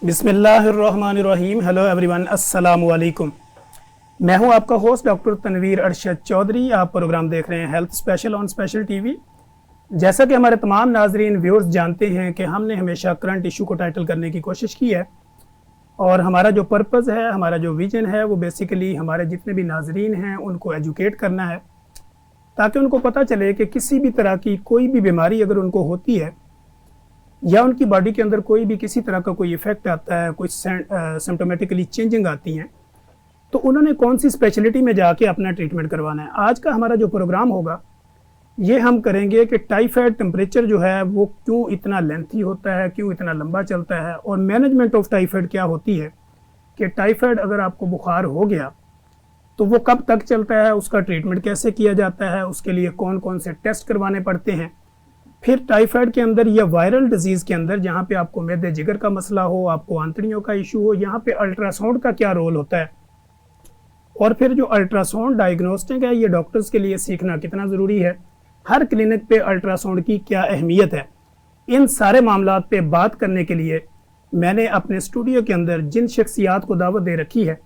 बिस्मिल्लाहिर्रहमानिर्रहीम। Hello everyone, अस्सलाम वालेकुम। मैं हूं आपका होस्ट डॉक्टर तनवीर अरशद चौधरी। आप प्रोग्राम देख रहे हैं health special on special TV. जैसा कि हमारे तमाम नाजरीन व्यूअर्स जानते हैं कि हमने हमेशा करंट इशू को टाइटल करने की कोशिश की है, और हमारा जो पर्पज़ है, हमारा जो विजन है, वो बेसिकली हमारे जितने भी नाजरीन हैं उनको एजुकेट करना है, ताकि उनको पता चले कि किसी भी तरह की कोई भी बीमारी अगर उनको होती है या उनकी बॉडी के अंदर कोई भी किसी तरह का कोई इफेक्ट आता है, कुछ सिम्टोमेटिकली चेंजिंग आती हैं, तो उन्होंने कौन सी स्पेशलिटी में जाके अपना ट्रीटमेंट करवाना है। आज का हमारा जो प्रोग्राम होगा ये हम करेंगे कि टाइफाइड टेम्परेचर जो है वो क्यों इतना लेंथी होता है, क्यों इतना लंबा चलता है, और मैनेजमेंट ऑफ टाइफाइड क्या होती है कि टाइफाइड अगर आपको बुखार हो गया तो वो कब तक चलता है, उसका ट्रीटमेंट कैसे किया जाता है, उसके लिए कौन कौन से टेस्ट करवाने पड़ते हैं। फिर टाइफाइड के अंदर या वायरल डिजीज़ के अंदर जहाँ पे आपको मैदे जिगर का मसला हो, आपको आंतड़ियों का इशू हो, यहाँ पे अल्ट्रासाउंड का क्या रोल होता है, और फिर जो अल्ट्रासाउंड डायग्नोस्टिक है ये डॉक्टर्स के लिए सीखना कितना ज़रूरी है, हर क्लिनिक पे अल्ट्रासाउंड की क्या अहमियत है। इन सारे मामलात पे बात करने के लिए मैंने अपने स्टूडियो के अंदर जिन शख्सियात को दावत दे रखी है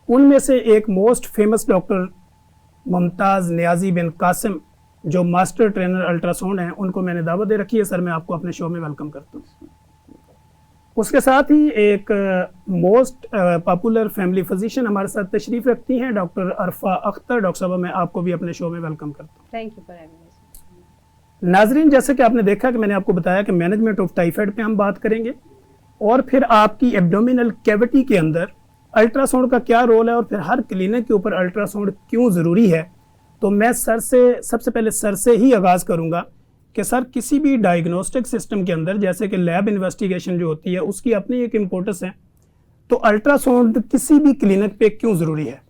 उनमें से एक most famous doctor Mumtaz Niazi bin Qasim, जो मास्टर ट्रेनर अल्ट्रासाउंड हैं, उनको मैंने दावत दे रखी है। सर, मैं आपको अपने शो में वेलकम करता हूँ। उसके साथ ही एक मोस्ट पॉपुलर फैमिली फिजिशियन हमारे साथ तशरीफ़ रखती हैं, डॉक्टर अरफा अख्तर। डॉक्टर साहब, मैं आपको भी अपने शो में वेलकम करता हूँ। Thank you for having us. नाजरीन, जैसे कि आपने देखा कि मैंने आपको बताया कि मैनेजमेंट ऑफ टाइफाइड पे हम बात करेंगे, और फिर आपकी एब्डोमिनल कैविटी के अंदर अल्ट्रासाउंड का क्या रोल है, और फिर हर क्लिनिक के ऊपर अल्ट्रासाउंड क्यों ज़रूरी है। तो मैं सबसे पहले सर से ही आगाज़ करूंगा कि सर, किसी भी डायग्नोस्टिक सिस्टम के अंदर जैसे कि लैब इन्वेस्टिगेशन जो होती है उसकी अपनी एक इम्पोर्टेंस है, तो अल्ट्रासाउंड किसी भी क्लिनिक पे क्यों ज़रूरी है?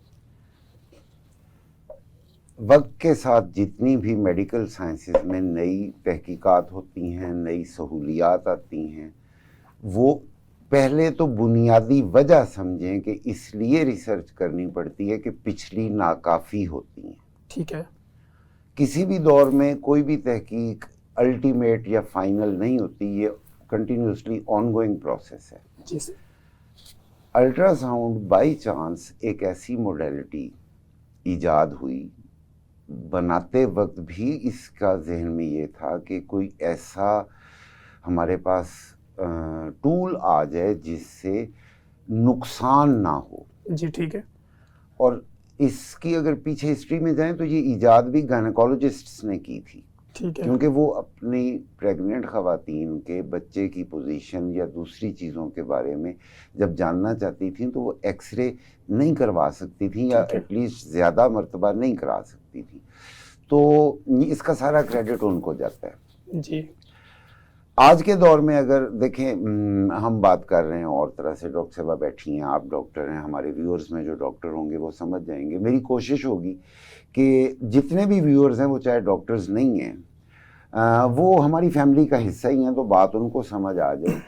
वक्त के साथ जितनी भी मेडिकल साइंसेस में नई तहकीकात होती हैं, नई सहूलियात आती हैं, वो पहले तो बुनियादी वजह समझें कि इसलिए रिसर्च करनी पड़ती है कि पिछली नाकाफ़ी होती हैं। ठीक है। किसी भी दौर में कोई भी तहकीक अल्टीमेट या फाइनल नहीं होती, ये कंटिन्यूसली ऑनगोइंग प्रोसेस है। जी सर। अल्ट्रासाउंड बाई चांस एक ऐसी मोडेलिटी ईजाद हुई, बनाते वक्त भी इसका जहन में ये था कि कोई ऐसा हमारे पास टूल आ जाए जिससे नुकसान ना हो। जी ठीक है। और इसकी अगर पीछे हिस्ट्री में जाएं तो ये इजाद भी गायनेकोलॉजिस्ट्स ने की थी। ठीक है। क्योंकि वो अपनी प्रेग्नेंट ख़वातीन के बच्चे की पोजीशन या दूसरी चीज़ों के बारे में जब जानना चाहती थी तो वो एक्सरे नहीं करवा सकती थी, या एटलीस्ट ज़्यादा मर्तबा नहीं करा सकती थी। तो इसका सारा क्रेडिट उनको जाता है। जी। आज के दौर में अगर देखें, हम बात कर रहे हैं और तरह से, डॉक्टर साहबा बैठी हैं, आप डॉक्टर हैं, हमारे व्यूअर्स में जो डॉक्टर होंगे वो समझ जाएंगे। मेरी कोशिश होगी कि जितने भी व्यूअर्स हैं वो चाहे डॉक्टर्स नहीं हैं, वो हमारी फैमिली का हिस्सा ही हैं, तो बात उनको समझ आ जाए।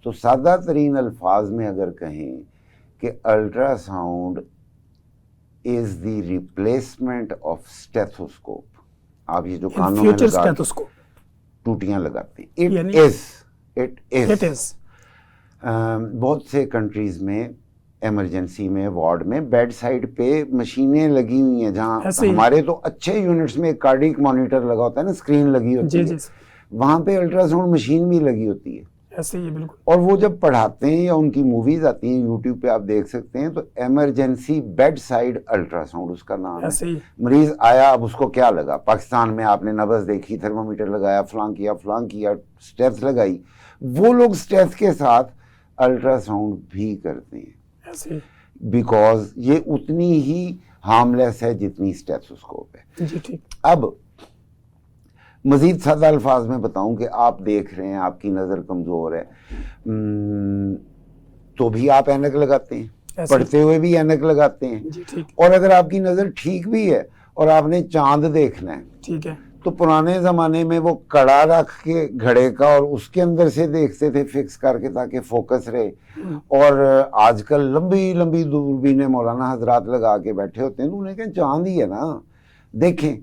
तो सादा तरीन अल्फाज में अगर कहें कि ultrasound is the replacement of stethoscope. आप ये जो कानों में लगा टूटियां लगाते हैं, इट इज बहुत से कंट्रीज में इमरजेंसी में वार्ड में बेड साइड पे मशीनें लगी हुई हैं, जहाँ हमारे तो अच्छे यूनिट्स में कार्डिक मॉनिटर लगा होता है ना, स्क्रीन लगी होती है, वहाँ पे अल्ट्रासाउंड मशीन भी लगी होती है। ऐसे ही बिल्कुल। और वो जब पढ़ाते हैं या उनकी मूवीज आती हैं यूट्यूब पे, आप देख सकते हैं, तो इमरजेंसी बेड साइड अल्ट्रासाउंड उसका नाम है। मरीज आया, अब उसको क्या लगा, पाकिस्तान में आपने नब्ज देखी, थर्मोमीटर लगाया, फलां किया, स्टेप्स लगाई, वो लोग स्टेप्स के साथ अल्ट्रासाउंड भी करते हैं, बिकॉज ये उतनी ही हार्मलेस है जितनी स्टेथोस्कोप है। जी ठीक। अब मज़ीद सादा अल्फाज में बताऊं कि आप देख रहे हैं, आपकी नज़र कमज़ोर है, तो भी आप ऐनक लगाते हैं, पढ़ते हुए भी ऐनक लगाते हैं। जी ठीक। और अगर आपकी नज़र ठीक भी है और आपने चांद देखना है, ठीक है, तो पुराने ज़माने में वो कड़ा रख के घड़े का और उसके अंदर से देखते थे फिक्स करके, ताकि फोकस रहे। और आजकल लंबी लंबी दूरबीनें मौलाना हजरात लगा के बैठे होते हैं, उन्हें कहें चांद ही है ना, देखें।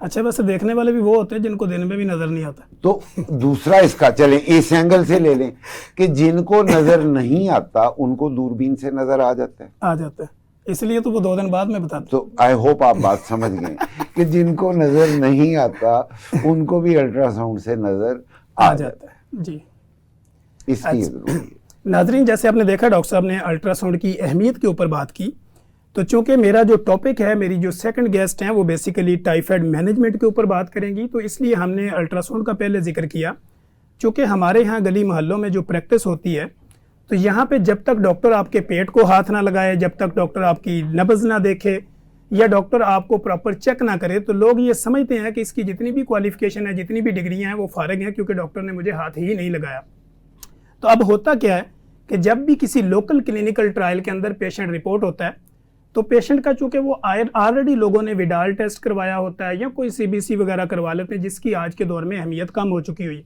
अच्छा, वैसे देखने वाले भी वो होते हैं जिनको दिन में भी नजर नहीं आता। तो दूसरा इसका चलें इस एंगल से ले लें कि जिनको नजर नहीं आता उनको दूरबीन से नजर आ जाता है, इसलिए तो वो 2 दिन बाद में बताते। तो आई होप आप बात समझ गए कि जिनको नजर नहीं आता उनको भी अल्ट्रासाउंड से नजर आ जाता है जी। इसकी जरूरी है। नाजरीन, जैसे आपने देखा डॉक्टर साहब ने अल्ट्रासाउंड की अहमियत के ऊपर बात की, तो चूंकि मेरा जो टॉपिक है, मेरी जो सेकंड गेस्ट हैं वो बेसिकली टाइफाइड मैनेजमेंट के ऊपर बात करेंगी, तो इसलिए हमने अल्ट्रासाउंड का पहले जिक्र किया। चूँकि हमारे यहाँ गली मोहल्लों में जो प्रैक्टिस होती है, तो यहाँ पे जब तक डॉक्टर आपके पेट को हाथ ना लगाए, जब तक डॉक्टर आपकी नब्ज़ ना देखे या डॉक्टर आपको प्रॉपर चेक ना करे, तो लोग ये समझते हैं कि इसकी जितनी भी क्वालिफिकेशन है, जितनी भी डिग्रियाँ हैं, वो फारिग हैं, क्योंकि डॉक्टर ने मुझे हाथ ही नहीं लगाया। तो अब होता क्या है कि जब भी किसी लोकल क्लिनिकल ट्रायल के अंदर पेशेंट रिपोर्ट होता है, तो पेशेंट का चूंकि वो ऑलरेडी लोगों ने विडाल टेस्ट करवाया होता है या कोई सीबीसी वगैरह करवा लेते हैं, जिसकी आज के दौर में अहमियत कम हो चुकी हुई।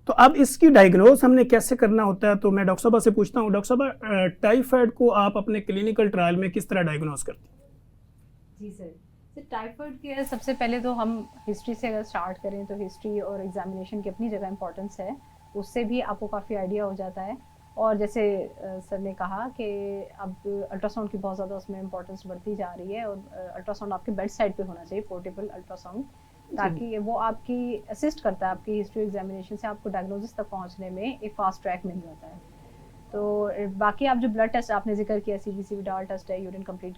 तो अब इसकी डायग्नोज हमने कैसे करना होता है, तो मैं डॉक्टर साहब से पूछता हूँ, डॉक्टर साहब टाइफाइड को आप अपने क्लिनिकल ट्रायल में किस तरह डायग्नोज करते हैं? जी सर, टाइफाइड के सबसे पहले तो हम हिस्ट्री से अगर स्टार्ट करें तो हिस्ट्री और एग्जामिनेशन की अपनी जगह इंपॉर्टेंस है, उससे भी आपको काफ़ी आइडिया हो जाता है। और जैसे सर ने कहा कि अब अल्ट्रासाउंड की बहुत ज़्यादा उसमें इंपॉर्टेंस बढ़ती जा रही है, और अल्ट्रासाउंड आपके बेड साइड पे होना चाहिए, पोर्टेबल अल्ट्रासाउंड, ताकि वो आपकी असिस्ट करता है, आपकी हिस्ट्री एग्जामिनेशन से आपको डायग्नोसिस तक पहुंचने में एक फास्ट ट्रैक मिल जाता है। तो बाकी आप जो ब्लड टेस्ट आपने जिक्र किया, सीबीसी विडाल टेस्ट है, यूरिन कंप्लीट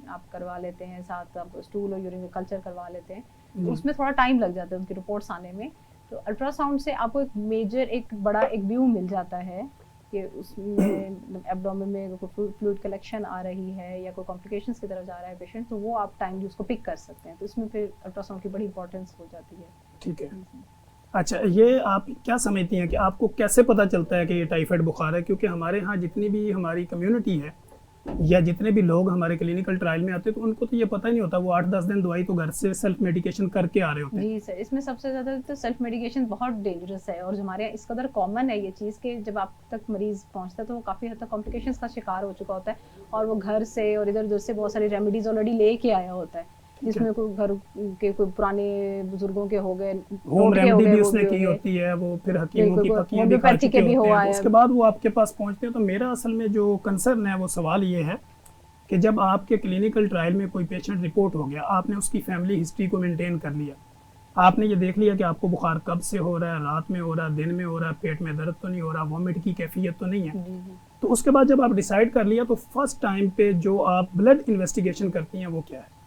आप करवा लेते हैं, साथ आप स्टूल और यूरिन कल्चर करवा लेते हैं, तो उसमें थोड़ा टाइम लग जाता है उनकी रिपोर्ट्स आने में। तो अल्ट्रासाउंड से आपको एक मेजर, एक बड़ा एक व्यू मिल जाता है कि उसमें एब्डोमेन में कोई फ्लूइड कलेक्शन आ रही है या कोई कॉम्प्लिकेशंस की तरफ जा रहा है पेशेंट, तो वो आप टाइमली उसको पिक कर सकते हैं। तो इसमें फिर अल्ट्रासाउंड की बड़ी इंपॉर्टेंस हो जाती है। ठीक है। अच्छा, ये आप क्या समझती हैं कि आपको कैसे पता चलता है कि ये टाइफाइड बुखार है? क्योंकि हमारे यहाँ जितनी भी हमारी कम्युनिटी है या जितने भी लोग हमारे क्लिनिकल ट्रायल में आते हैं, तो उनको तो ये पता ही नहीं होता, वो 8-10 दिन दवाई तो घर से सेल्फ मेडिकेशन करके आ रहे होते हैं। जी सर, इसमें सबसे ज़्यादा तो सेल्फ मेडिकेशन बहुत डेंजरस है, और जो हमारे यहाँ इस कदर कॉमन है ये चीज़ कि जब आप तक मरीज़ पहुँचता है तो वो काफ़ी हद तक कॉम्प्लिकेशंस का शिकार हो चुका होता है, और वो घर से और इधर उधर से बहुत सारी रेमेडीज़ ऑलरेडी लेके आया होता है, जिसमें कोई घर के कोई पुराने बुजुर्गों के हो गए, होम रेमेडी भी उसने की होती है, वो फिर हकीमों की पक्कियां भी खा चुके होते हैं, उसके बाद वो आपके पास पहुंचते हैं। तो मेरा असल में जो कंसर्न है, वो सवाल ये है कि जब आपके क्लिनिकल ट्रायल में कोई पेशेंट रिपोर्ट हो गया, आपने उसकी फैमिली हिस्ट्री को मेंटेन कर लिया, आपने ये देख लिया कि आपको बुखार कब से हो रहा है, रात में हो रहा है, दिन में हो रहा है, पेट में दर्द तो नहीं हो रहा, वॉमिट की कैफियत तो नहीं है, तो उसके बाद जब आप डिसाइड कर लिया, तो फर्स्ट टाइम पे जो आप ब्लड इन्वेस्टिगेशन करती हैं वो क्या है?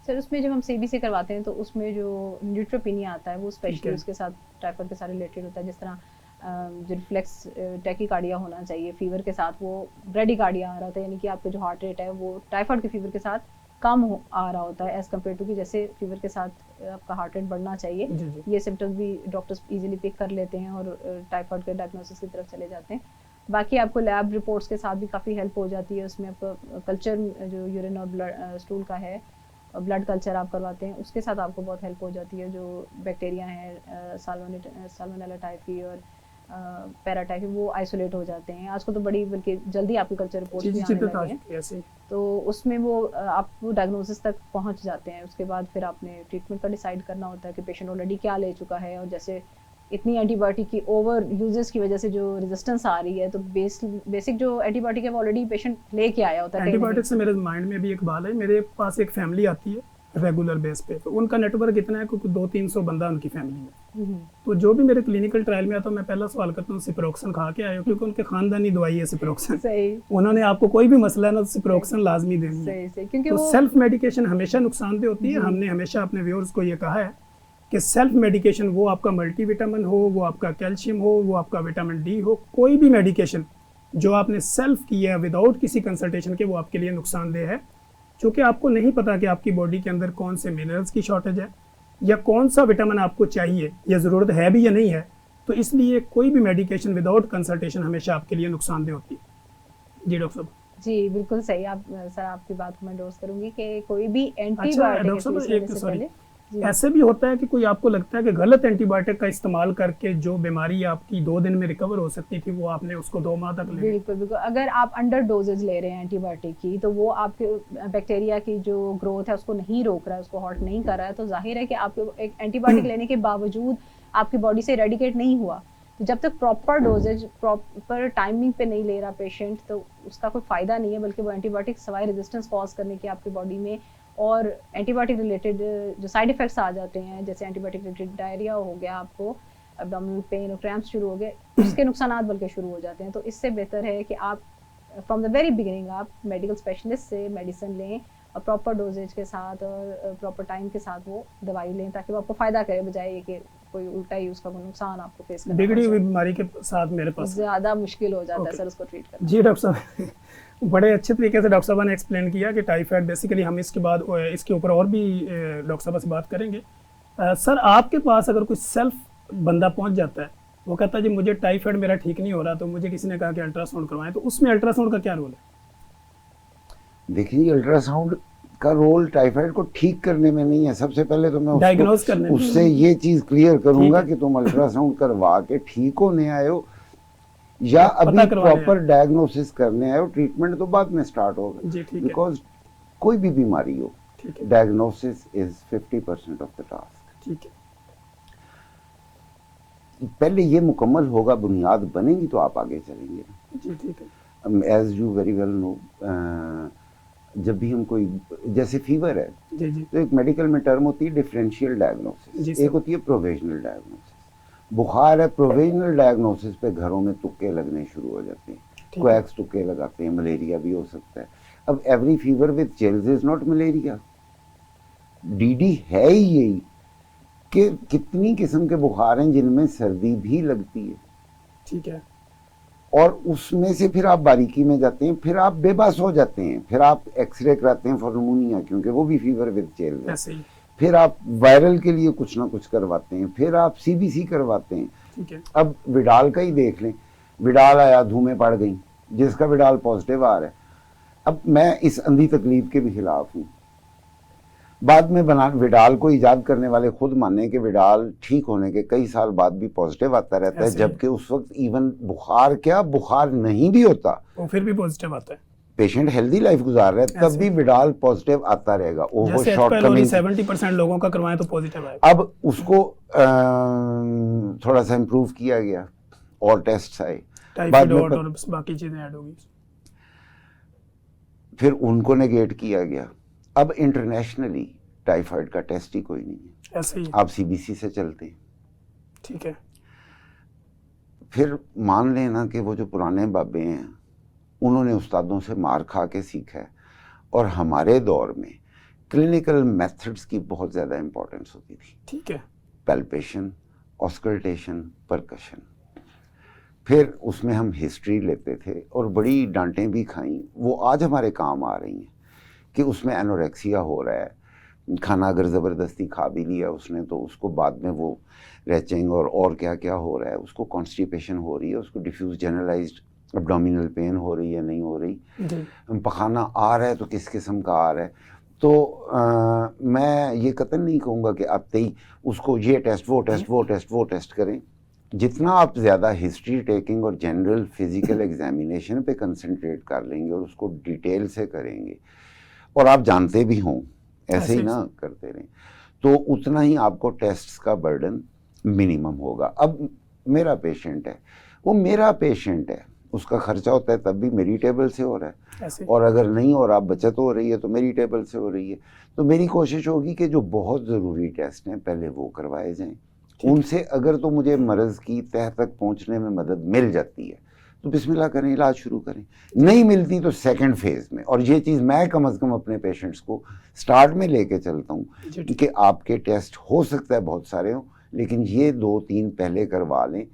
सर, उसमें जब हम सीबीसी करवाते हैं तो उसमें जो न्यूट्रोपिनिया आता है वो स्पेशली उसके साथ टाइफाइड के साथ रिलेटेड होता है। जिस तरह जो रिफ्लेक्स टैकीकार्डिया होना चाहिए, फीवर के साथ वो ब्रेडिकार्डिया आ रहा होता है, यानी कि आपका जो हार्ट रेट है वो टाइफाइड के फीवर के साथ कम आ रहा होता है एज़ कम्पेयर टू कि जैसे फीवर के साथ आपका हार्ट रेट बढ़ना चाहिए। ये सिम्टम्स भी डॉक्टर्स इजीली पिक कर लेते हैं और टाइफाइड के डायग्नोसिस की तरफ चले जाते हैं। बाकी आपको लैब रिपोर्ट्स के साथ भी काफ़ी हेल्प हो जाती है, उसमें आपको कल्चर जो यूरिन और ब्लड स्टूल का है, ब्लड कल्चर आप करवाते हैं, उसके साथ आपको बहुत हेल्प हो जाती है। जो बैक्टीरिया हैं साल्मोनेला टाइफी और पैराटाइफी, वो आइसोलेट हो जाते हैं। आजकल तो बड़ी बल्कि जल्दी आपकी कल्चर रिपोर्ट्स भी आने लगी हैं, तो उसमें वो आप डायग्नोसिस तक पहुंच जाते हैं। उसके बाद फिर आपने ट्रीटमेंट का डिसाइड करना होता है कि पेशेंट ऑलरेडी क्या ले चुका है, और जैसे इतनी एंटीबायोटिक की ओवर यूजेस की वजह से जो रेजिस्टेंस आ रही है, तो बेसिक जो एंटीबायोटिक है वो ऑलरेडी पेशेंट लेके आया होता है। एंटीबायोटिक से मेरे माइंड में भी एक बात है, मेरे पास एक फैमिली आती है रेगुलर बेस पे, तो उनका नेटवर्क इतना है क्योंकि 200-300 बंदा उनकी फैमिली में, तो जो भी मेरे क्लिनिकल ट्रायल में आता है, मैं पहला सवाल करता हूँ सिप्रोक्सन खा के आए हो, क्योंकि उनके खानदानी दवाई है सिप्रोक्सन। सही, उन्होंने आपको कोई भी मसला है ना, तो सिप्रोक्सन लाजमी देनी है, क्योंकि तो सेल्फ मेडिकेशन हमेशा नुकसानदेह होती है। हमने हमेशा अपने व्यूअर्स को ये कहा है कि सेल्फ मेडिकेशन, वो आपका मल्टीविटामिन हो, वो आपका कैल्शियम हो, वो आपका विटामिन डी हो, कोई भी मेडिकेशन जो आपने सेल्फ किया है विदाउट किसी कंसल्टेशन के, वो आपके लिए नुकसानदेह है, क्योंकि आपको नहीं पता कि आपकी बॉडी के अंदर कौन से मिनरल्स की शॉर्टेज है या कौन सा विटामिन आपको चाहिए या ज़रूरत है भी या नहीं है। तो इसलिए कोई भी मेडिकेशन विदाउट कंसल्टेशन हमेशा आपके लिए नुकसानदेह होती है। जी डॉक्टर साहब। जी बिल्कुल सही, आप सर आपकी बात को मैं एंडोर्स करूंगी कि कोई भी एंटीबायोटिक ऐसे भी होता है कि कोई आपको लगता है कि गलत एंटीबायोटिक का इस्तेमाल करके जो बीमारी आपकी 2 दिन में रिकवर हो सकती थी वो आपने उसको 2 माह तक ले ली? बिल्कुल बिल्कुल। अगर आप अंडर डोजेज ले रहे हैं एंटीबायोटिक की, तो वो आपके बैक्टीरिया की जो ग्रोथ है उसको नहीं रोक रहा है, उसको हॉल्ट नहीं कर रहा है, तो जाहिर है कि आपको एक एंटीबायोटिक लेने के बावजूद आपकी बॉडी से रेडिकेट नहीं हुआ। तो जब तक प्रॉपर डोजेज प्रॉपर टाइमिंग पे नहीं ले रहा पेशेंट, तो उसका कोई फ़ायदा नहीं है, बल्कि वो एंटीबायोटिक सवाए रेजिस्टेंस कॉज करने की आपकी बॉडी में और एंटीबायोटिक रिलेटेड जो साइड इफ़ेक्ट्स आ जाते हैं, जैसे एंटीबायोटिक रिलेटेड डायरिया हो गया, आपको एब्डोमिनल पेन और क्रैम्प्स शुरू हो गए, उसके नुकसानात बल्कि शुरू हो जाते हैं। तो इससे बेहतर है कि आप फ्रॉम द वेरी बिगिनिंग आप मेडिकल स्पेशलिस्ट से मेडिसिन लें और प्रॉपर डोजेज के साथ और प्रॉपर टाइम के साथ वो दवाई लें, ताकि वो आपको फ़ायदा करे, बजाय ये कि कोई उल्टा ही उसका कोई नुकसान आपको फेस करना बिगड़ी हुई बीमारी के साथ मेरे पास ज़्यादा मुश्किल हो जाता है सर उसको ट्रीट करना। जी डॉक्टर साहब, बड़े अच्छे तरीके से डॉक्टर साहब ने एक्सप्लेन किया कि टाइफाइड बेसिकली हम इसके बाद इसके ऊपर और भी डॉक्टर साहब से बात करेंगे। सर आपके पास अगर कोई सेल्फ बंदा पहुंच जाता है, वो कहता है जी मुझे टाइफाइड मेरा ठीक नहीं हो रहा, तो मुझे किसी ने कहा कि अल्ट्रासाउंड करवाएं, तो उसमें अल्ट्रासाउंड का क्या रोल है? देखिए, अल्ट्रासाउंड का रोल टाइफाइड को ठीक करने में नहीं है। सबसे पहले तो मैं डायग्नोज करने में उससे ये चीज क्लियर करूंगा कि तुम अल्ट्रासाउंड करवा के ठीक होने आए हो या अभी प्रॉपर डायग्नोसिस करने आए हो। ट्रीटमेंट तो बाद में स्टार्ट होगा, बिकॉज कोई भी बीमारी हो, diagnosis is 50% of the task. ठीक है, पहले ये मुकम्मल होगा, बुनियाद बनेगी तो आप आगे चलेंगे। जी ठीक है। As you very well know, जब भी हम कोई जैसे फीवर है जी जी, तो एक मेडिकल में टर्म होती है डिफरेंशियल डायग्नोसिस, एक होती है प्रोविजनल डायग्नोसिस। बुखार है, प्रोविजनल डायग्नोसिस पे घरों में तुक्के लगने शुरू हो जाते हैं, क्वैक्स तुक्के लगाते हैं, मलेरिया भी हो सकता है। अब every fever with chills is not malaria. DD है ही यही कि कितनी किस्म के बुखार हैं जिनमें सर्दी भी लगती है। ठीक है, और उसमें से फिर आप बारीकी में जाते हैं, फिर आप बेबस हो जाते हैं, फिर आप एक्सरे कराते हैं फॉर निमोनिया, क्योंकि वो भी फीवर विद चिल्स है। ऐसे ही। फिर आप वायरल के लिए कुछ ना कुछ करवाते हैं, फिर आप सीबीसी करवाते हैं। ठीक है। अब विडाल का ही देख लें, विडाल आया, धूमें पड़ गई, जिसका विडाल पॉजिटिव आ रहा है। अब मैं इस अंधी तकलीफ के भी खिलाफ हूँ। बाद में विडाल को इजाद करने वाले खुद माने कि विडाल ठीक होने के कई साल बाद भी पॉजिटिव आता रहता है, जबकि उस वक्त इवन बुखार क्या, बुखार नहीं भी होता, वो फिर भी पॉजिटिव आता है। पेशेंट हेल्दी लाइफ गुजार रहा है, तब भी विडाल पॉजिटिव आता रहेगा। वो शॉर्टकमिंग 70% लोगों का करवाएं तो पॉजिटिव आएगा। अब उसको थोड़ा सा इम्प्रूव किया गया और टेस्ट आए, टाइफाइड और बाकी चीजें ऐड होगी, फिर उनको नेगेट किया गया। अब इंटरनेशनली टाइफाइड का टेस्ट ही कोई नहीं है, ऐसे ही आप सीबीसी से चलते हैं। ठीक है। फिर मान लेना कि वो जो पुराने बाबे हैं उन्होंने उस्तादों से मार खा के सीखा है, और हमारे दौर में क्लिनिकल मेथड्स की बहुत ज़्यादा इंपॉर्टेंस होती थी। ठीक है। पैल्पेशन, ऑस्कल्टेशन, परकशन, फिर उसमें हम हिस्ट्री लेते थे और बड़ी डांटें भी खाई। वो आज हमारे काम आ रही हैं कि उसमें एनोरेक्सिया हो रहा है, खाना अगर ज़बरदस्ती खा भी लिया उसने तो उसको बाद में वो रेचिंग और क्या क्या हो रहा है, उसको कॉन्स्टिपेशन हो रही है, उसको डिफ्यूज जनरलाइज्ड एब्डोमिनल पेन हो रही है, नहीं हो रही, पखाना आ रहा है तो किस किस्म का आ रहा है। तो मैं ये कतई नहीं कहूँगा कि आते ही उसको ये टेस्ट वो टेस्ट वो टेस्ट वो टेस्ट करें। जितना आप ज़्यादा हिस्ट्री टेकिंग और जनरल फिजिकल एग्जामिनेशन पे कंसंट्रेट कर लेंगे और उसको डिटेल से करेंगे, और आप जानते भी हों, ऐसे ही ना करते रहें, तो उतना ही आपको टेस्ट्स का बर्डन मिनिमम होगा। अब मेरा पेशेंट है, वो मेरा पेशेंट है, उसका खर्चा होता है तब भी मेरी टेबल से हो रहा है, और अगर नहीं हो रहा, बचत हो रही है तो मेरी टेबल से हो रही है। तो मेरी कोशिश होगी कि जो बहुत ज़रूरी टेस्ट हैं पहले वो करवाए जाएं। उनसे अगर तो मुझे मर्ज़ की तह तक पहुंचने में मदद मिल जाती है तो बिस्मिल्लाह करें, इलाज शुरू करें। नहीं मिलती तो सेकंड फेज़ में, और ये चीज़ मैं कम से कम अपने पेशेंट्स को स्टार्ट में लेके चलता हूँ कि आपके टेस्ट हो सकता है बहुत सारे हों, लेकिन ये 2-3 पहले करवा लें।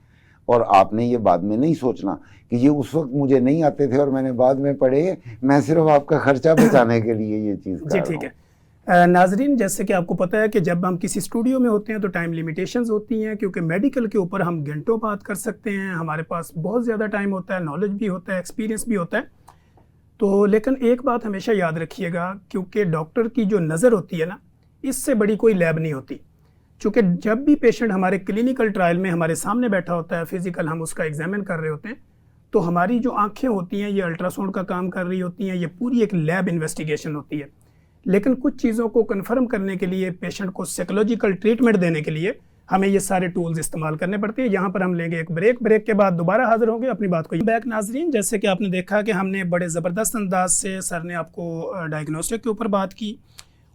और आपने ये बाद में नहीं सोचना कि ये उस वक्त मुझे नहीं आते थे और मैंने बाद में पढ़े, मैं सिर्फ आपका खर्चा बचाने के लिए ये चीज़ कर रहा हूं। ठीक है। नाजरीन, जैसे कि आपको पता है कि जब हम किसी स्टूडियो में होते हैं तो टाइम लिमिटेशंस होती हैं, क्योंकि मेडिकल के ऊपर हम घंटों बात कर सकते हैं, हमारे पास बहुत ज़्यादा टाइम होता है, नॉलेज भी होता है, एक्सपीरियंस भी होता है। तो लेकिन एक बात हमेशा याद रखिएगा, क्योंकि डॉक्टर की जो नज़र होती है ना, इससे बड़ी कोई लैब नहीं होती। चूँकि जब भी पेशेंट हमारे क्लिनिकल ट्रायल में हमारे सामने बैठा होता है, फिजिकल हम उसका एग्जामिन कर रहे होते हैं, तो हमारी जो आंखें होती हैं ये अल्ट्रासाउंड का काम कर रही होती हैं, ये पूरी एक लैब इन्वेस्टिगेशन होती है। लेकिन कुछ चीज़ों को कन्फर्म करने के लिए, पेशेंट को साइकोलॉजिकल ट्रीटमेंट देने के लिए हमें ये सारे टूल्स इस्तेमाल करने पड़ते हैं। यहाँ पर हम लेंगे एक ब्रेक के बाद दोबारा हाजिर होंगे अपनी बात को बैक। नाजरीन, जैसे कि आपने देखा कि हमने बड़े ज़बरदस्त अंदाज से सर ने आपको डायग्नोस्टिक के ऊपर बात की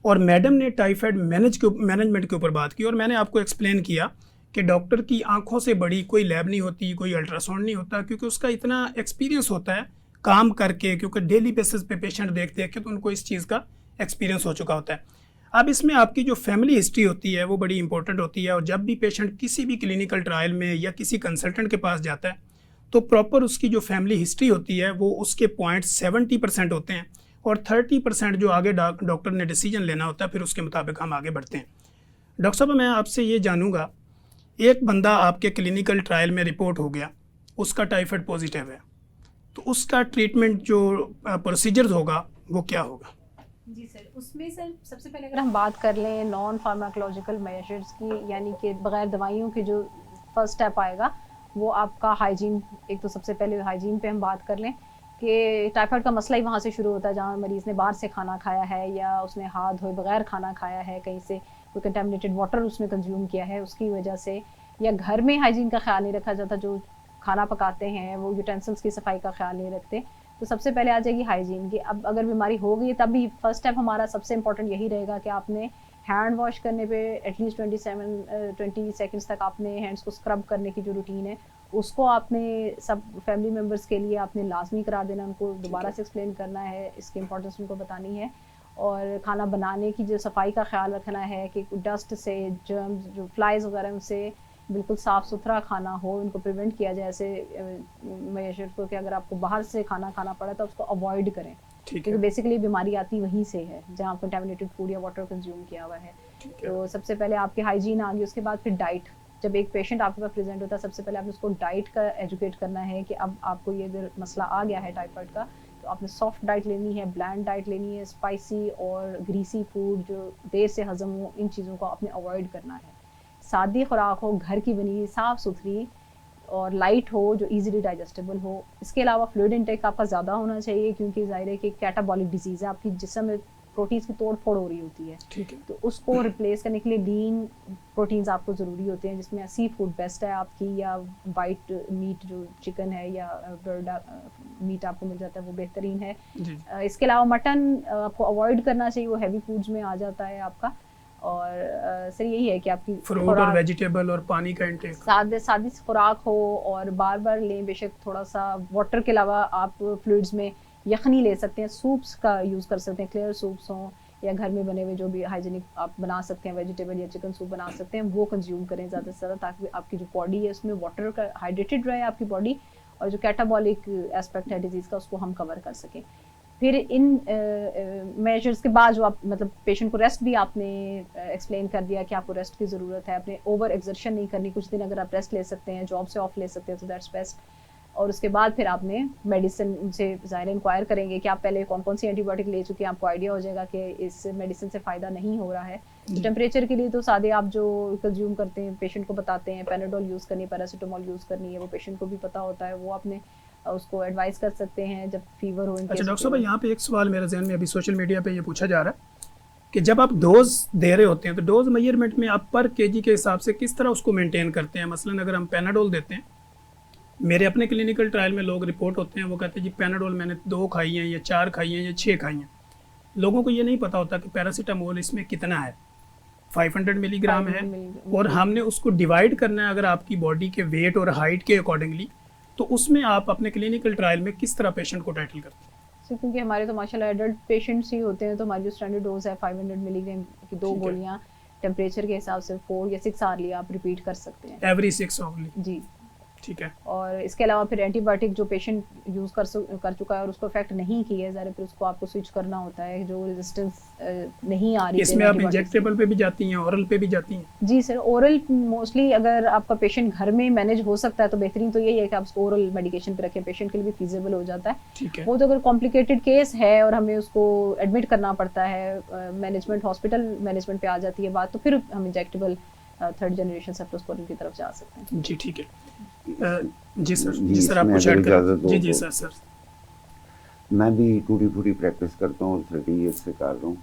और मैडम ने टाइफाइड मैनेजमेंट के ऊपर बात की, और मैंने आपको एक्सप्लेन किया कि डॉक्टर की आंखों से बड़ी कोई लैब नहीं होती, कोई अल्ट्रासाउंड नहीं होता, क्योंकि उसका इतना एक्सपीरियंस होता है काम करके, क्योंकि डेली बेसिस पे पेशेंट देखते हैं तो उनको इस चीज़ का एक्सपीरियंस हो चुका होता है। अब इसमें आपकी जो फैमिली हिस्ट्री होती है वो बड़ी इंपॉर्टेंट होती है, और जब भी पेशेंट किसी भी क्लिनिकल ट्रायल में या किसी कंसल्टेंट के पास जाता है तो प्रॉपर उसकी जो फैमिली हिस्ट्री होती है वो उसके पॉइंट 70% होते हैं, और 30% जो आगे डॉक्टर ने डिसीजन लेना होता है, फिर उसके मुताबिक हम आगे बढ़ते हैं। डॉक्टर साहब, मैं आपसे ये जानूँगा, एक बंदा आपके क्लिनिकल ट्रायल में रिपोर्ट हो गया, उसका टाइफाइड पॉजिटिव है, तो उसका ट्रीटमेंट जो प्रोसीजर होगा वो क्या होगा? जी सर, उसमें सर सबसे पहले अगर हम बात कर लें नॉन फार्माकोलॉजिकल मेजर्स की, यानी कि बगैर दवाइयों के जो फर्स्ट स्टेप आएगा वो आपका हाइजीन। एक तो सबसे पहले हाइजीन पे हम बात कर लें कि टाइफाइड का मसला ही वहाँ से शुरू होता है जहाँ मरीज़ ने बाहर से खाना खाया है या उसने हाथ धोए बगैर खाना खाया है, कहीं से कोई कंटेमिनेटेड वाटर उसने कंज्यूम किया है उसकी वजह से, या घर में हाइजीन का ख्याल नहीं रखा जाता, जो खाना पकाते हैं वो यूटेंसिल्स की सफाई का ख्याल नहीं रखते। तो सबसे पहले आ जाएगी हाइजीन की। अब अगर बीमारी हो गई तब भी फर्स्ट स्टेप हमारा सबसे इंपॉर्टेंट यही रहेगा कि आपने हैंड वॉश करने पे एटलीस्ट 20 सेकंड्स तक आपने हैंड्स को स्क्रब करने की जो रूटीन है उसको आपने सब फैमिली मेम्बर्स के लिए आपने लाजमी करार देना, उनको दोबारा से एक्सप्लेन करना है, इसकी इंपॉर्टेंस उनको बतानी है। और खाना बनाने की जो सफाई का ख्याल रखना है कि डस्ट से, जर्म्स, जो फ्लाइज वगैरह, उनसे बिल्कुल साफ़ सुथरा खाना हो, उनको प्रिवेंट किया जाए ऐसे मेजर को कि अगर आपको बाहर से खाना खाना पड़ा तो उसको अवॉइड करें, क्योंकि बेसिकली बीमारी आती वहीं से है जहाँ कंटेमिनेटेड फूड या वाटर कंज्यूम किया हुआ है। तो सबसे पहले आपकी हाइजीन आ गई, उसके बाद फिर डाइट। जब एक पेशेंट आपके पास प्रेजेंट होता है सबसे पहले आपने उसको डाइट का एजुकेट करना है कि अब आपको ये अगर मसला आ गया है टाइफाइड का तो आपने सॉफ्ट डाइट लेनी है, ब्लैंड डाइट लेनी है, स्पाइसी और ग्रीसी फूड जो देर से हजम हो, इन चीज़ों को आपने अवॉइड करना है। सादी खुराक हो, घर की बनी, साफ़ सुथरी और लाइट हो, जो इजीली डाइजेस्टेबल हो। इसके अलावा फ्लूइड इंटेक आपका ज़्यादा होना चाहिए, क्योंकि जाहिर है कि कैटाबॉलिक डिजीज़ है, आपकी जिस्म में प्रोटीन्स की तोड़ फोड़ हो रही होती है। ठीक है। तो उसको रिप्लेस करने के लिए लीन प्रोटीन्स आपको ज़रूरी होते हैं, जिसमें सी फूड बेस्ट है आपकी, या वाइट मीट जो चिकन है या बर्ड मीट आपको मिल जाता है वो बेहतरीन है। इसके अलावा मटन आपको अवॉइड करना चाहिए, वो हैवी फूड्स में आ जाता है आपका। और सर यही है कि आपकी फ्रूट और वेजिटेबल और पानी का इंटेक, सादी खुराक हो और बार बार लें। बेशक थोड़ा सा वाटर के अलावा आप फ्लूइड्स में यखनी ले सकते हैं, सूप्स का यूज़ कर सकते हैं, क्लियर सूप्स हों या घर में बने हुए जो भी हाइजीनिक आप बना सकते हैं, वेजिटेबल या चिकन सूप बना सकते हैं, वो कंज्यूम करें ज़्यादा से ज़्यादा, ताकि आपकी जो बॉडी है उसमें वाटर का हाइड्रेटेड रहे आपकी बॉडी, और जो कैटाबॉलिक एस्पेक्ट है डिजीज़ का उसको हम कवर कर सकें। फिर इन मेजर्स के बाद जो आप मतलब पेशेंट को रेस्ट भी आपने एक्सप्लेन कर दिया कि आपको रेस्ट की ज़रूरत है, अपने ओवर एक्सर्शन नहीं करनी, कुछ दिन अगर आप रेस्ट ले सकते हैं, जॉब से ऑफ ले सकते हैं तो दैट्स बेस्ट। और उसके बाद फिर आपने मेडिसिन से ज़ाहिर इंक्वायर करेंगे कि आप पहले कौन कौन सी एंटीबायोटिक ले चुके हैं, आपको आइडिया हो जाएगा कि इस मेडिसिन से फ़ायदा नहीं हो रहा है। तो टेम्परेचर के लिए तो सादे आप जो कंज्यूम करते हैं पेशेंट को बताते हैं, पैराडोल यूज़ करनी है, पैरासीटामोल यूज़ करनी है, वो पेशेंट को भी पता होता है, वो आपने उसको एडवाइस कर सकते हैं जब फीवर हो। अच्छा डॉक्टर साहब, यहाँ पे एक सवाल मेरे जहन में अभी सोशल मीडिया पे ये पूछा जा रहा है कि जब आप डोज दे रहे होते हैं तो डोज मेजरमेंट में आप पर केजी के हिसाब से किस तरह उसको मेंटेन करते हैं? मसलन अगर हम पैनाडोल देते हैं, मेरे अपने क्लिनिकल ट्रायल में लोग रिपोर्ट होते हैं, वो कहते हैं जी पैनाडोल मैंने 2 खाई हैं या 4 खाई हैं या 6 खाई हैं। लोगों को ये नहीं पता होता कि पैरासीटामोल इसमें कितना है, 500 मिलीग्राम है, और हमने उसको डिवाइड करना है अगर आपकी बॉडी के वेट और हाइट के अकॉर्डिंगली। तो उसमें आप अपने क्लिनिकल ट्रायल में किस तरह पेशेंट को टाइटल करते हैं? क्योंकि हमारे तो माशाल्लाह एडल्ट पेशेंट्स ही होते हैं, तो हमारी जो स्टैंडर्ड डोज है 500 मिलीग्राम की 2 गोलियां टेम्परेचर के हिसाब से 4 या 6 आवर्ली आप रिपीट कर सकते हैं, एवरी 6 आवर्ली। जी ठीक है। और इसके अलावा फिर एंटीबायोटिक जो पेशेंट यूज़ कर चुका है और उसको इफेक्ट नहीं किया है ज़रा, फिर उसको आपको स्विच करना होता है जो रेजिस्टेंस नहीं आ रही है। इसमें आप इंजेक्टेबल पे भी जाती हैं, ओरल पे भी जाती हैं? जी सर, ओरल मोस्टली अगर आपका पेशेंट घर में मैनेज हो सकता है तो बेहतरीन तो यही है कि आप उसको ओरल मेडिकेशन पे रखें, पेशेंट के लिए भी फीजिबल हो जाता है। ठीक है। वो तो अगर कॉम्प्लिकेटेड केस है और हमें उसको एडमिट करना पड़ता है, मैनेजमेंट हॉस्पिटल मैनेजमेंट पे आ जाती है बात, तो फिर हम इंजेक्टेबल थर्ड जनरेशन सेफ्लोस्पोरिन की तरफ जा सकते हैं। जी ठीक है। जी सर, जी, जी सर आप इसमें कुछ अगर ऐड इजाज़त करें। हो जी जी तो। सर। मैं भी टूटी फूटी प्रैक्टिस करता हूँ और 30 ईयर्स से कर रहा हूँ।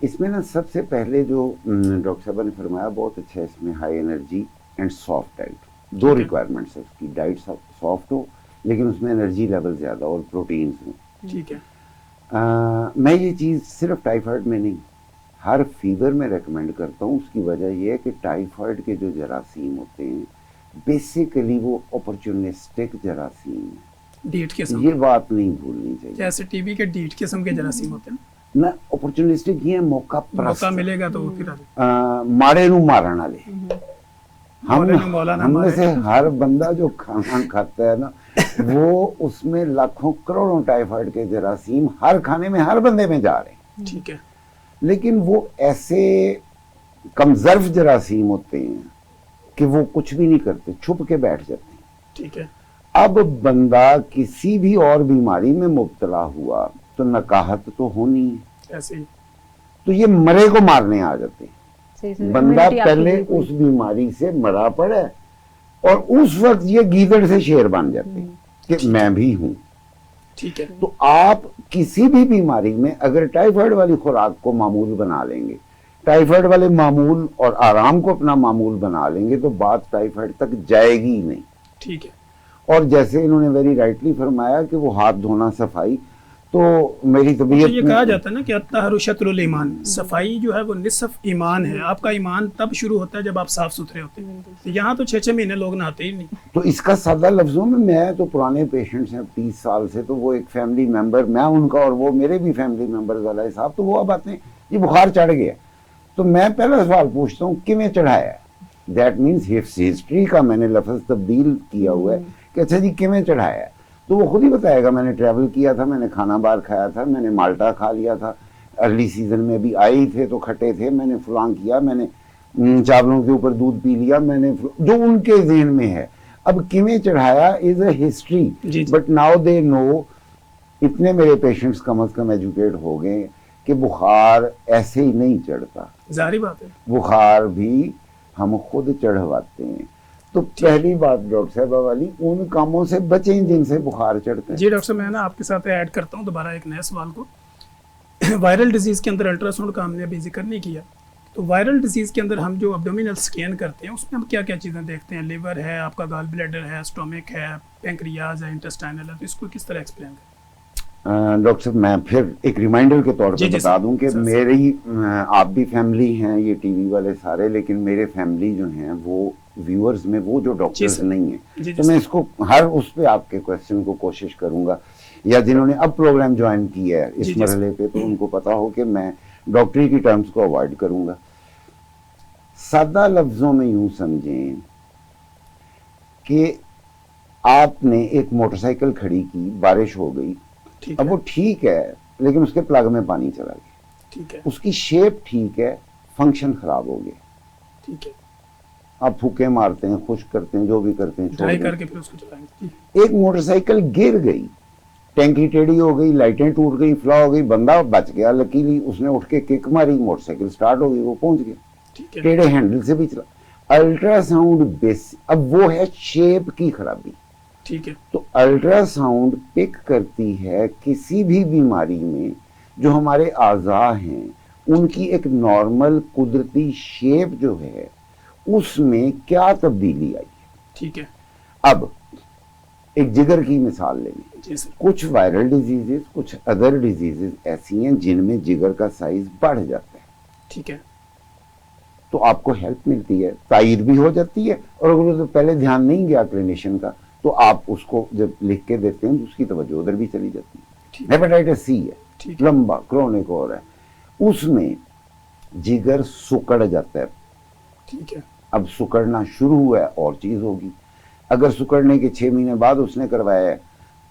इसमें ना सबसे पहले जो डॉक्टर साहब ने फरमाया बहुत अच्छा है, इसमें high energy and soft diet, दो ठीक है। रिक्वायरमेंट्स है उसकी। डाइट सॉफ्ट हो लेकिन उसमें एनर्जी लेवल ज़्यादा और प्रोटीन्स हो। ठीक है। मैं ये चीज़ सिर्फ टाइफाइड में नहीं, हर फीवर में रेकमेंड करता हूँ। उसकी वजह यह है कि टाइफाइड के जो जरासीम होते हैं बेसिकली वो अपॉर्चुनिस्टिक जरासीम है, डीट किस्म ये बात नहीं भूलनी चाहिए। जैसे टीबी के डीट किस्म के जरासीम होते हैं ना, अपॉर्चुनिस्टिक ये मौका ना, प्रस्त मौका मिलेगा तो वो फिर आ जाए। मारे नू मारन वाले मौले नू मौला ना हम में मारे। से हर बंदा जो खाना खाता है ना वो उसमें लाखों करोड़ों टाइफाइड के जरासीम हर खाने में हर बंदे में जा रहे हैं। ठीक है। लेकिन वो ऐसे कमजर्व जरासीम होते हैं कि वो कुछ भी नहीं करते, छुप के बैठ जाते हैं। ठीक है। अब बंदा किसी भी और बीमारी में मुब्तला हुआ तो नकाहत तो होनी है, ऐसे ही। तो ये मरे को मारने आ जाते हैं। सही सर, बंदा immunity आपकी पहले बिल्कुल। उस बीमारी से मरा पड़ा है और उस वक्त ये गीदड़ से शेर बन जाते हैं कि मैं भी हूं। ठीक है। तो आप किसी भी बीमारी में अगर टाइफाइड वाली खुराक को मामूल बना लेंगे, टाइफाइड वाले मामूल और आराम को अपना मामूल बना लेंगे तो बात टाइफाइड तक जाएगी ही नहीं। ठीक है। और जैसे इन्होंने वेरी राइटली फरमाया कि वो हाथ धोना, सफाई, तो मेरी तो तबीयत ये कहा जाता है ना कि अत्ताहरु शत्रुल ईमान, सफाई जो है वो निसफ ईमान है। आपका ईमान तब शुरू होता है जब आप साफ सुथरे होते हैं। तो यहाँ तो 6-6 महीने लोग नहाते ही नहीं। तो इसका सादा लफ्जों में, मैं तो पुराने पेशेंट्स हैं 30 साल से, तो वो एक फैमिली मेंबर, मैं उनका और वो मेरे भी फैमिली मेंबर्स वाला हिसाब, तो वो अब आते हैं ये बुखार चढ़ गया, तो मैं पहला सवाल पूछता हूँ किमें चढ़ाया है। दैट मीन्स हिस्ट्री का मैंने लफ्ज तब्दील किया हुआ है कि अच्छा जी किमें चढ़ाया है, तो वो खुद ही बताएगा मैंने ट्रैवल किया था, मैंने खाना बाहर खाया था, मैंने माल्टा खा लिया था, अर्ली सीजन में भी आए ही थे तो खट्टे थे, मैंने फलां किया, मैंने चावलों के ऊपर दूध पी लिया, मैंने जो उनके ज़हन में है। अब किमें चढ़ाया is a history, but now they know. इतने मेरे पेशेंट्स कम से कम एजुकेट हो गए कि बुखार ऐसे ही नहीं चढ़ता, जाहिर बात है बुखार भी हम खुद चढ़वाते हैं। तो पहली बात डॉक्टर साहब वाली, उन कामों से बचें जिनसे बुखार चढ़ता है। जी डॉक्टर साहब, मैं ना आपके साथ ऐड करता हूँ दोबारा एक नए सवाल को। वायरल डिजीज़ के अंदर अल्ट्रासाउंड का हमने अभी जिक्र नहीं किया, तो वायरल डिजीज़ के अंदर हम जो एब्डोमिनल स्कैन करते हैं उसमें हम क्या क्या चीज़ें देखते हैं? लिवर है, आपका गॉल ब्लैडर है, स्टोमिक है, पैंक्रियाज है, इंटेस्टाइनल है, तो इसको किस तरह एक्सप्लेन करें? डॉक्टर साहब, मैं फिर एक रिमाइंडर के तौर जी, पर जी, बता सर, दूं कि सर, मेरी आप भी फैमिली हैं, ये टीवी वाले सारे, लेकिन मेरे फैमिली जो हैं वो व्यूअर्स में वो जो डॉक्टर्स नहीं हैं, जी, तो मैं इसको हर उस पे आपके क्वेश्चन को कोशिश करूंगा, या जिन्होंने अब प्रोग्राम ज्वाइन किया है जी, इस जी, मरहले पे, तो उनको पता हो कि मैं डॉक्टरी की टर्म्स को अवॉइड करूंगा। सादा लफ्जों में यूं समझें कि आपने एक मोटरसाइकिल खड़ी की, बारिश हो गई, ठीक अब है। वो ठीक है लेकिन उसके प्लग में पानी चला गया, ठीक है। उसकी शेप ठीक है, फंक्शन खराब हो गया, ठीक है। आप फूके मारते हैं, खुश करते हैं, जो भी करते हैं, छोड़ ड्राई दें। करके फिर उसको चलाएंगे। जी। एक मोटरसाइकिल गिर गई, टैंकी टेढ़ी हो गई, लाइटें टूट गई, फ्लॉ हो गई, बंदा बच गया लकीली, उसने उठ के किक मारी, मोटरसाइकिल स्टार्ट हो गई, वो पहुंच गया, ठीक है। टेढ़े हैंडल से भी चला। अल्ट्रासाउंड बेस, अब वो है शेप की खराबी। ठीक है। तो अल्ट्रासाउंड पिक करती है किसी भी बीमारी में जो हमारे आज़ा हैं उनकी एक नॉर्मल कुदरती शेप जो है उसमें क्या तब्दीली आई है। ठीक है। अब एक जिगर की मिसाल ले लें, जी सर। कुछ वायरल डिजीजेस, कुछ अदर डिजीजेस ऐसी हैं जिनमें जिगर का साइज बढ़ जाता है, ठीक है। तो आपको हेल्प मिलती है, तायद भी हो जाती है, और अगर तो पहले ध्यान नहीं गया क्लिनिशियन का तो आप उसको जब लिख के देते हैं तो उसकी तवज्जो उधर भी चली जाती है। हेपेटाइटिस सी है, ठीक है। लंबा क्रोनिक हो रहा है, उसमें जिगर सुकड़ जाता है। ठीक है। अब सुकड़ना शुरू हुआ है और चीज होगी, अगर सिकुड़ने के 6 महीने बाद उसने करवाया है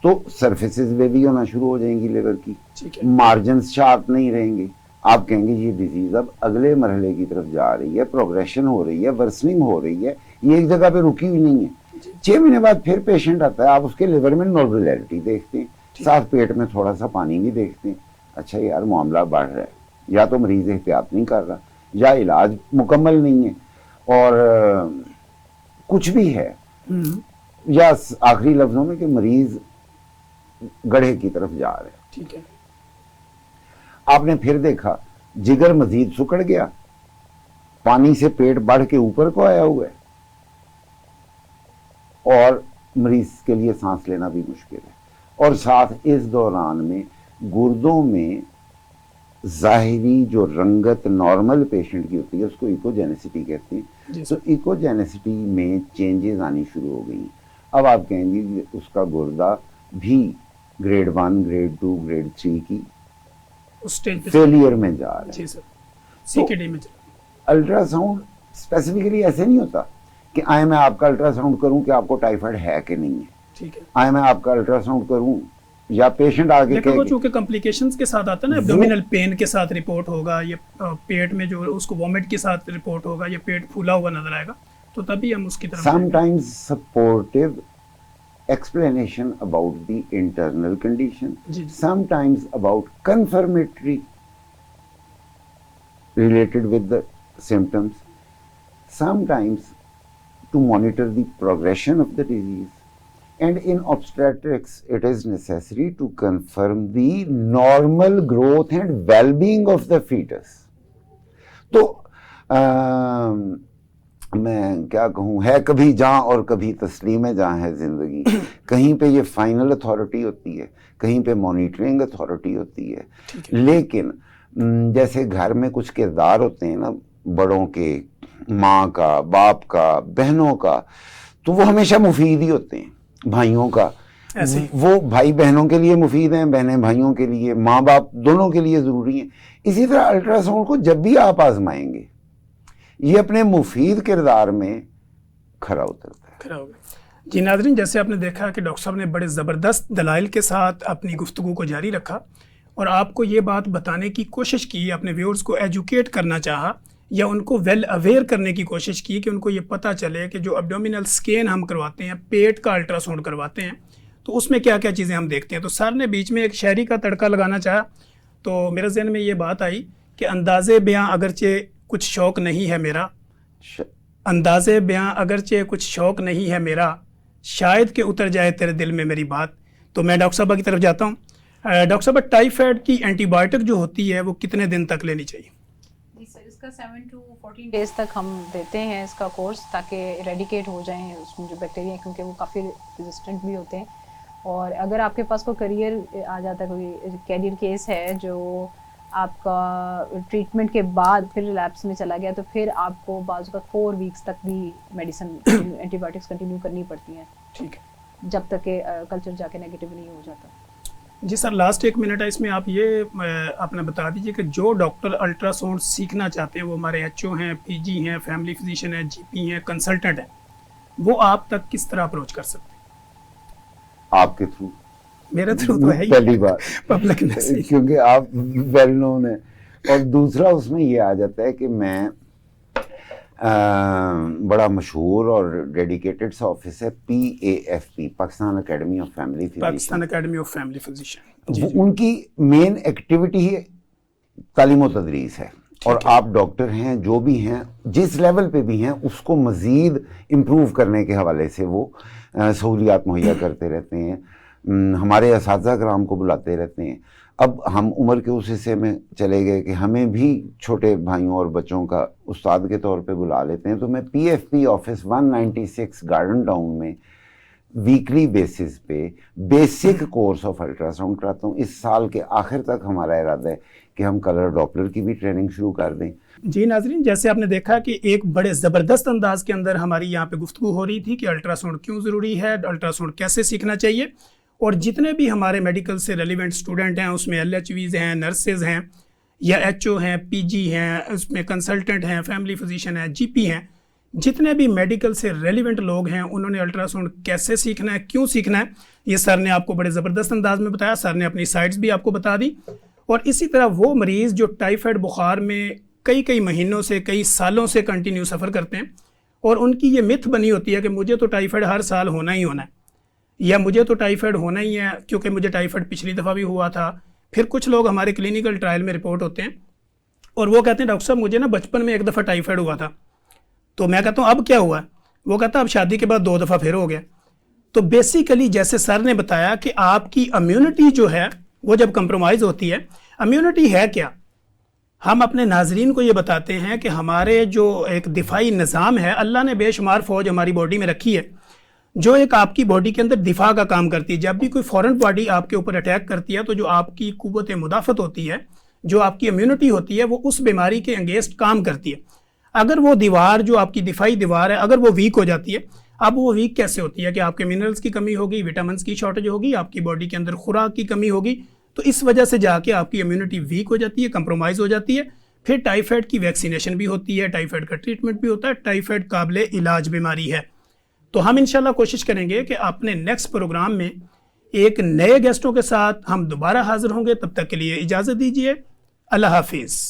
तो सरफेसेस वेवी होना शुरू हो जाएंगी लिवर की, मार्जिन्स शार्प नहीं रहेंगे। आप कहेंगे ये डिजीज अब अगले मरहले की तरफ जा रही है, प्रोग्रेशन हो रही है, वर्सनिंग हो रही है, ये एक जगह पे रुकी हुई नहीं है। 6 महीने बाद फिर पेशेंट आता है, आप उसके लिवर में नॉर्मलिटी देखते हैं, साथ पेट में थोड़ा सा पानी भी देखते हैं। अच्छा यार मामला बढ़ रहा है, या तो मरीज एहतियात नहीं कर रहा, या इलाज मुकम्मल नहीं है, और कुछ भी है, या आखिरी लफ्जों में कि मरीज गड्ढे की तरफ जा रहे हैं। ठीक है। आपने फिर देखा जिगर मजीद सुकड़ गया, पानी से पेट बढ़ के ऊपर को आया हुआ है, और मरीज के लिए सांस लेना भी मुश्किल है, और साथ इस दौरान में गुर्दों में जाहिरी जो रंगत नॉर्मल पेशेंट की होती है उसको इकोजेनेसिटी कहते हैं, तो इकोजेनेसिटी में चेंजेस आनी शुरू हो गई। अब आप कहेंगे कि उसका गुर्दा भी ग्रेड 1, ग्रेड 2, ग्रेड 3 की फेलियर में जा रहा है। सीकेडी में अल्ट्रासाउंड स्पेसिफिकली ऐसे नहीं होता कि आए मैं आपका अल्ट्रासाउंड करूं कि आपको टाइफाइड है कि नहीं है, ठीक है, आए मैं आपका अल्ट्रासाउंड करूं, या पेशेंट आगे लेकिन वो चूंकि कॉम्प्लिकेशंस के साथ आता है ना, एब्डोमिनल पेन के साथ रिपोर्ट होगा, ये पेट में जो उसको वॉमिट के साथ रिपोर्ट होगा, ये पेट फूला हुआ नजर आएगा, तो तभी हम उसकी तरफ sometimes supportive explanation about the internal condition, sometimes about confirmatory related with the symptoms, sometimes to monitor the progression of the disease, and in obstetrics it is necessary to confirm the normal growth and well-being of the fetus. तो मैं क्या कहूँ, है कभी जहाँ और कभी तस्लीम जहाँ है जिंदगी। कहीं पे ये फाइनल अथॉरिटी होती है, कहीं पे मॉनिटरिंग अथॉरिटी होती है, लेकिन जैसे घर में कुछ किरदार होते हैं ना बड़ों के, माँ का, बाप का, बहनों का, तो वो हमेशा मुफीद ही होते हैं। भाइयों का वो भाई बहनों के लिए मुफीद हैं, बहनें भाइयों के लिए, माँ बाप दोनों के लिए ज़रूरी हैं। इसी तरह अल्ट्रासाउंड को जब भी आप आजमाएंगे ये अपने मुफीद किरदार में खरा उतरता है। खरा होगा। जी नाज़रीन, जैसे आपने देखा कि डॉक्टर साहब ने बड़े ज़बरदस्त दलाइल के साथ अपनी गुफ्तगू को जारी रखा और आपको ये बात बताने की कोशिश की, अपने व्यूअर्स को एजुकेट करना चाहा या उनको वेल अवेयर करने की कोशिश की कि उनको ये पता चले कि जो एब्डोमिनल स्कैन हम करवाते हैं, पेट का अल्ट्रासाउंड करवाते हैं, तो उसमें क्या क्या चीज़ें हम देखते हैं। तो सर ने बीच में एक शायरी का तड़का लगाना चाहा, तो मेरे जहन में ये बात आई कि अंदाज़े बयां अगरचे कुछ शौक़ नहीं है मेरा, अंदाज़े बयां अगरचे कुछ शौक़ नहीं है मेरा, शायद कि उतर जाए तेरे दिल में मेरी बात। तो मैं डॉक्टर साहब की तरफ जाता हूँ। डॉक्टर साहब, टाइफाइड की एंटीबायोटिक जो होती है वो कितने दिन तक लेनी चाहिए? जी सर, इसका 7 to 14 डेज तक हम देते हैं इसका कोर्स, ताकि इरेडिकेट हो जाएं उसमें जो बैक्टीरिया, क्योंकि वो काफ़ी रेजिस्टेंट भी होते हैं। और अगर आपके पास कोई करियर आ जाता है, कोई कैरियर केस है जो आपका ट्रीटमेंट के बाद फिर रिलैप्स में चला गया, तो फिर आपको बाजू का 4 वीक्स तक भी मेडिसिन एंटीबायोटिक्स कंटिन्यू करनी पड़ती हैं, ठीक है, जब तक के कल्चर जाके नेगेटिव नहीं हो जाता। जी सर, लास्ट 1 मिनट है इसमें, आप ये आपने बता दीजिए कि जो डॉक्टर अल्ट्रासाउंड सीखना चाहते हैं, वो हमारे HO हैं, PG हैं, फैमिली फिजिशियन हैं, GP हैं, कंसल्टेंट हैं, वो आप तक किस तरह अप्रोच कर सकते हैं? आपके थ्रू। मेरे थ्रू तो है ही पहली बात पब्लिक में, क्योंकि आप वेल नोन है, और दूसरा उसमें ये आ जाता है कि मैं बड़ा मशहूर और डेडिकेटेड सा ऑफिस है PAFP, Pakistan academy of family physician, Pakistan academy of family physician, उनकी मेन एक्टिविटी ही तालीम व तदरीस है। और आप डॉक्टर हैं, जो भी हैं, जिस लेवल पे भी हैं, उसको मज़ीद इम्प्रूव करने के हवाले से वो सहूलियात मुहैया करते रहते हैं, हमारे असातिज़ा कराम को बुलाते रहते हैं। अब हम उम्र के उस हिस्से में चले गए कि हमें भी छोटे भाइयों और बच्चों का उस्ताद के तौर पे बुला लेते हैं। तो मैं PFP ऑफिस 196 गार्डन टाउन में वीकली बेसिस पे बेसिक कोर्स ऑफ अल्ट्रासाउंड कराता हूँ। इस साल के आखिर तक हमारा इरादा है कि हम कलर डॉपलर की भी ट्रेनिंग शुरू कर दें। जी नाजरीन, जैसे आपने देखा कि एक बड़े ज़बरदस्त अंदाज के अंदर हमारी यहाँ पे गुफ्तगू हो रही थी कि अल्ट्रासाउंड क्यों ज़रूरी है, अल्ट्रासाउंड कैसे सीखना चाहिए, और जितने भी हमारे मेडिकल से रेलिवेंट स्टूडेंट हैं, उसमें LHVs हैं, नर्सेज हैं, या HO हैं, PG हैं, उसमें कंसल्टेंट हैं, फैमिली फिजिशियन हैं, GP हैं, जितने भी मेडिकल से रेलिवेंट लोग हैं उन्होंने अल्ट्रासाउंड कैसे सीखना है, क्यों सीखना है, ये सर ने आपको बड़े ज़बरदस्त अंदाज में बताया। सर ने अपनी साइट्स भी आपको बता दी। और इसी तरह वो मरीज़ जो टाइफाइड बुखार में कई कई महीनों से, कई सालों से कंटिन्यू सफ़र करते हैं और उनकी ये मिथ बनी होती है कि मुझे तो टाइफाइड हर साल होना ही होना है, या मुझे तो टाइफाइड होना ही है क्योंकि मुझे टाइफाइड पिछली दफ़ा भी हुआ था। फिर कुछ लोग हमारे क्लिनिकल ट्रायल में रिपोर्ट होते हैं और वो कहते हैं डॉक्टर साहब मुझे ना बचपन में एक दफ़ा टाइफाइड हुआ था। तो मैं कहता हूँ अब क्या हुआ? वो कहता अब शादी के बाद 2 दफ़ा फिर हो गया। तो बेसिकली जैसे सर ने बताया कि आपकी इम्यूनिटी जो है वो जब कंप्रोमाइज़ होती है, इम्यूनिटी है क्या? हम अपने नाजरीन को ये बताते हैं कि हमारे जो एक दिफाई निज़ाम है, अल्लाह ने बेशुमार फ़ौज हमारी बॉडी में रखी है जो एक आपकी बॉडी के अंदर दिफा का काम करती है। जब भी कोई फॉरेन बॉडी आपके ऊपर अटैक करती है तो जो आपकी कुव्वत मुदाफ़त होती है, जो आपकी इम्यूनिटी होती है, वो उस बीमारी के अगेंस्ट काम करती है। अगर वो दीवार जो आपकी दिफाई दीवार है अगर वो वीक हो जाती है, अब वो वीक कैसे होती है कि आपके मिनरल्स की कमी होगी, विटामिन की शॉर्टेज होगी, आपकी बॉडी के अंदर खुराक की कमी होगी, तो इस वजह से जाके आपकी इम्यूनिटी वीक हो जाती है, कंप्रोमाइज़ हो जाती है। फिर टाइफाइड की वैक्सीनेशन भी होती है, टाइफाइड का ट्रीटमेंट भी होता है, टाइफाइड काबिल इलाज बीमारी है। तो हम इंशाल्लाह कोशिश करेंगे कि अपने नेक्स्ट प्रोग्राम में एक नए गेस्टों के साथ हम दोबारा हाजिर होंगे। तब तक के लिए इजाज़त दीजिए। अल्लाह हाफिज़।